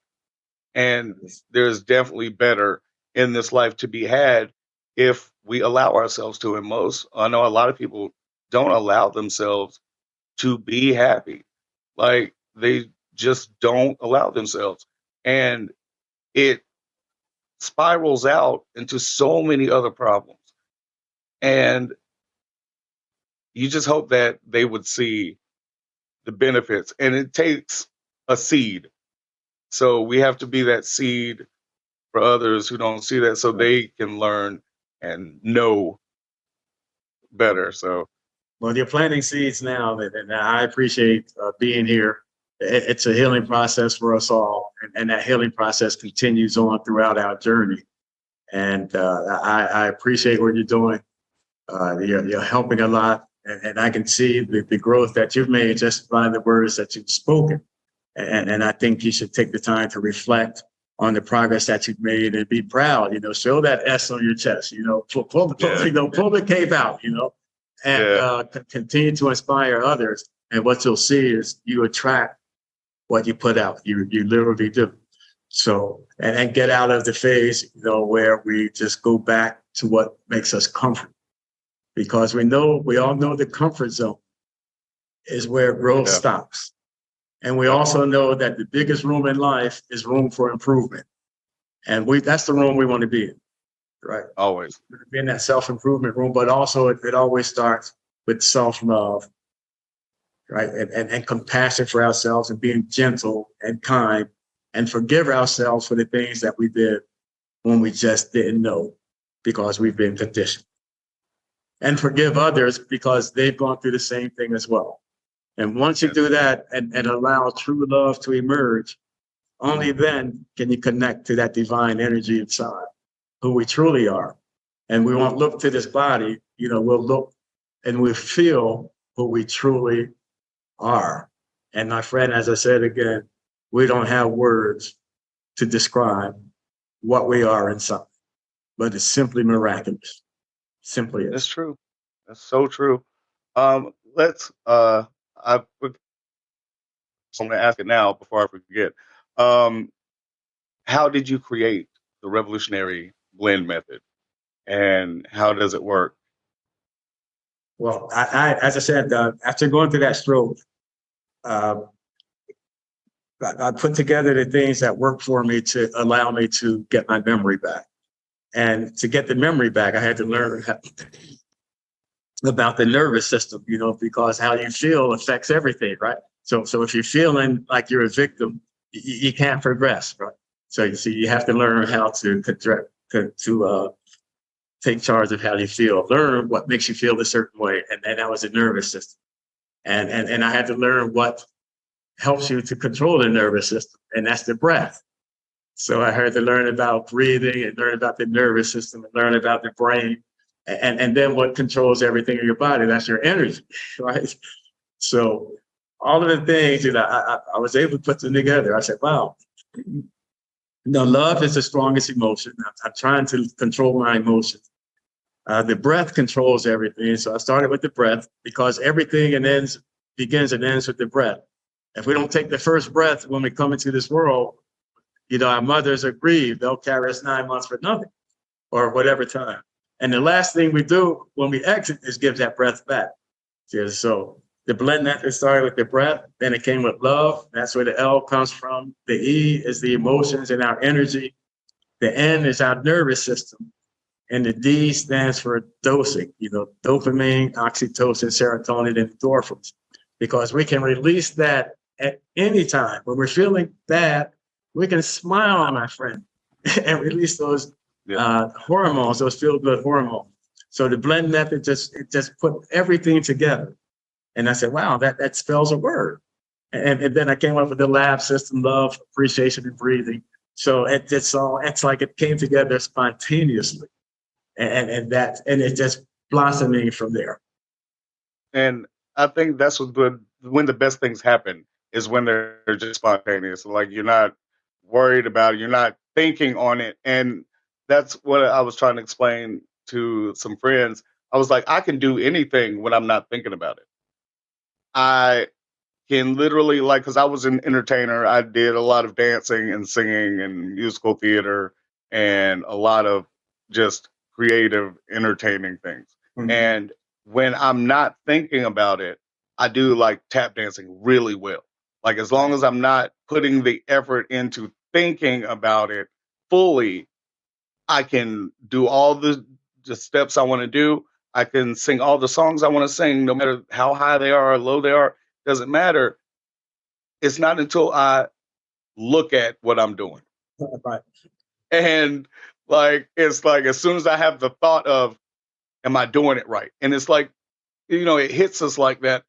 And there's definitely better in this life to be had if we allow ourselves to. And I know a lot of people don't allow themselves to be happy. Like they just don't allow themselves. And it spirals out into so many other problems. And you just hope that they would see the benefits. And it takes a seed. So we have to be that seed for others who don't see that so they can learn and know better. So, well, you're planting seeds now, and I appreciate being here. It's a healing process for us all, and that healing process continues on throughout our journey. And I appreciate what you're doing. You're helping a lot, and I can see the growth that you've made just by the words that you've spoken. And I think you should take the time to reflect on the progress that you've made and be proud. Show that S on your chest. Pull the cape out. And continue to inspire others. And what you'll see is you attract what you put out. You literally do. So, and get out of the phase, where we just go back to what makes us comfortable. Because we all know the comfort zone is where growth stops. And we also know that the biggest room in life is room for improvement. And that's the room we want to be in, right? Always. Be in that self-improvement room, but also it always starts with self-love, right? And compassion for ourselves and being gentle and kind and forgive ourselves for the things that we did when we just didn't know because we've been conditioned. And forgive others because they've gone through the same thing as well. And once you do that and allow true love to emerge, only then can you connect to that divine energy inside, who we truly are. And we won't look to this body, we'll look and we feel who we truly are. And my friend, as I said again, we don't have words to describe what we are inside, but it's simply miraculous. Simply is. That's true. That's so true. I'm going to ask it now before I forget. How did you create the revolutionary blend method, and how does it work? Well, I as I said, after going through that stroke, I put together the things that worked for me to allow me to get my memory back. And to get the memory back, I had to learn about the nervous system, because how you feel affects everything, right? So if you're feeling like you're a victim, you can't progress, right? So you have to learn how to take charge of how you feel, learn what makes you feel a certain way. And that was the nervous system. And I had to learn what helps you to control the nervous system, and that's the breath. So I had to learn about breathing and learn about the nervous system and learn about the brain. And then what controls everything in your body, that's your energy, right? So all of the things, I was able to put them together. I said, wow, love is the strongest emotion. I'm trying to control my emotions. The breath controls everything. So I started with the breath because everything begins and ends with the breath. If we don't take the first breath when we come into this world, our mothers are grieved. They'll carry us 9 months for nothing or whatever time. And the last thing we do when we exit is give that breath back. So The blend method started with the breath, then it came with love. That's where the L comes from. The E is the emotions and our energy. The N is our nervous system. And the D stands for dosing, dopamine, oxytocin, serotonin, and endorphins, because we can release that at any time. When we're feeling bad, we can smile, my friend, and release those hormones, those feel-good hormones. So the blend method just put everything together. And I said, wow, that spells a word. And then I came up with the lab system: love, appreciation, and breathing. So it's like it came together spontaneously. And it just blossoming from there. And I think that's when the best things happen is when they're just spontaneous. Like you're not worried about it, you're not thinking on it. And that's what I was trying to explain to some friends. I was like, I can do anything when I'm not thinking about it. I can literally, like, because I was an entertainer, I did a lot of dancing and singing and musical theater and a lot of just creative, entertaining things. Mhm. And when I'm not thinking about it, I do like tap dancing really well. Like, as long as I'm not putting the effort into thinking about it fully, I can do all the steps I want to do. I can sing all the songs I want to sing, no matter how high they are or low they are. Doesn't matter. It's not until I look at what I'm doing. Right. And like, it's like as soon as I have the thought of, am I doing it right? And it's like, it hits us like that.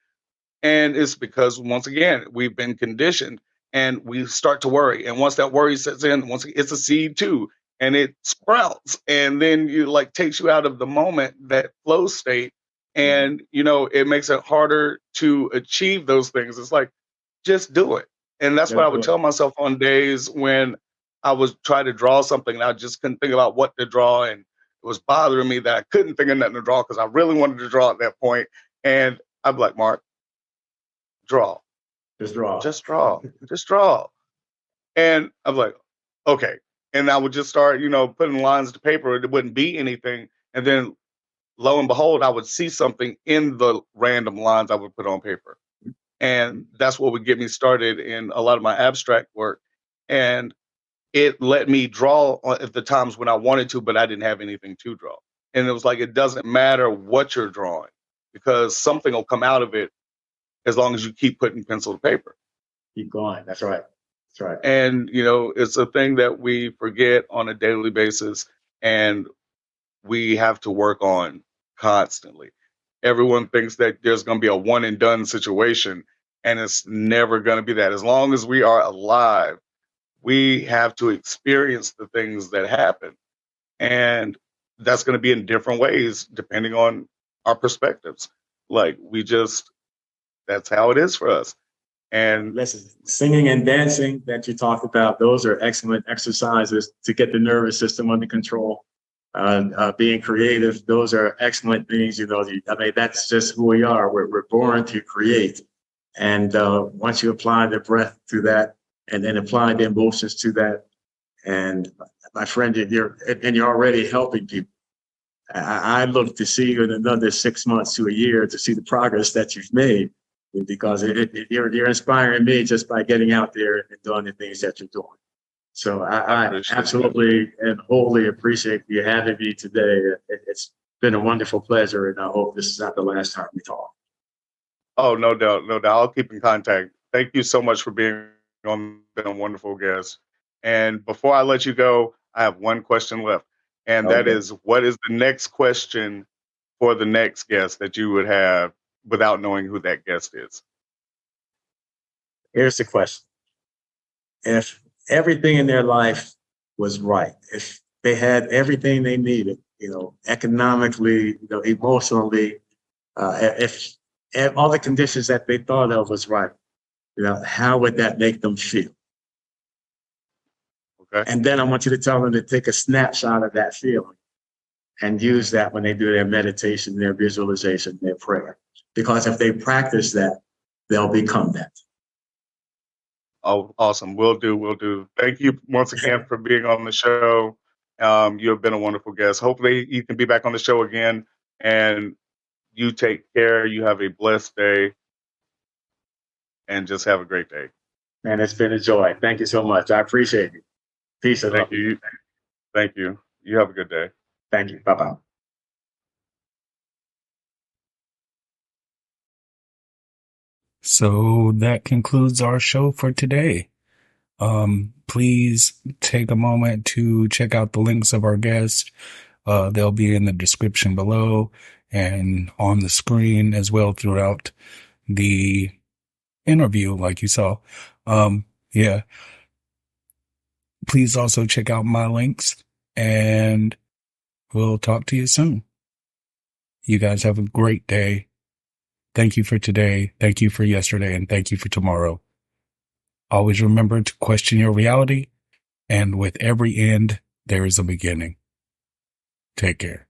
And it's because, once again, we've been conditioned and we start to worry. And once that worry sets in, once it's a seed too, and it sprouts, and then you like takes you out of the moment, that flow state. And, it makes it harder to achieve those things. It's like, just do it. And that's what I would tell myself on days when I was trying to draw something and I just couldn't think about what to draw. And it was bothering me that I couldn't think of nothing to draw because I really wanted to draw at that point. And I'd be like, Mark, draw. Just draw. Just draw. Just draw. And I'm like, okay. And I would just start, putting lines to paper. It wouldn't be anything. And then lo and behold, I would see something in the random lines I would put on paper. And that's what would get me started in a lot of my abstract work. And it let me draw at the times when I wanted to, but I didn't have anything to draw. And it was like, it doesn't matter what you're drawing because something will come out of it as long as you keep putting pencil to paper. Keep going. That's right. That's right. And, it's a thing that we forget on a daily basis and we have to work on constantly. Everyone thinks that there's going to be a one and done situation, and it's never going to be that. As long as we are alive, we have to experience the things that happen. And that's going to be in different ways depending on our perspectives. Like, that's how it is for us. And listen, singing and dancing that you talked about, those are excellent exercises to get the nervous system under control. Being creative, those are excellent things. That's just who we are. We're born to create. And once you apply the breath to that, and then apply the emotions to that, and my friend, you're already helping people. I look to see you in another 6 months to a year to see the progress that you've made, because you're inspiring me just by getting out there and doing the things that you're doing. So I absolutely and wholly appreciate you having me today. It's been a wonderful pleasure, and I hope this is not the last time we talk. Oh, no doubt, no doubt. I'll keep in contact. Thank you so much for being on. Been a wonderful guest. And before I let you go, I have one question left, and that is, what is the next question for the next guest that you would have without knowing who that guest is? Here's the question. If everything in their life was right, if they had everything they needed, economically, emotionally, if all the conditions that they thought of was right, how would that make them feel? Okay. And then I want you to tell them to take a snapshot of that feeling and use that when they do their meditation, their visualization, their prayer. Because if they practice that, they'll become that. Oh, awesome. Will do. Thank you once again for being on the show. You have been a wonderful guest. Hopefully you can be back on the show again, and you take care. You have a blessed day. and just have a great day. Man, it's been a joy. Thank you so much. I appreciate it. Peace and love. Thank you. Thank you. You have a good day. Thank you. Bye-bye. So that concludes our show for today. Please take a moment to check out the links of our guests. They'll be in the description below and on the screen as well throughout the interview, like you saw. Yeah. Please also check out my links, and we'll talk to you soon. You guys have a great day. Thank you for today. Thank you for yesterday, and thank you for tomorrow. Always remember to question your reality, and with every end, there is a beginning. Take care.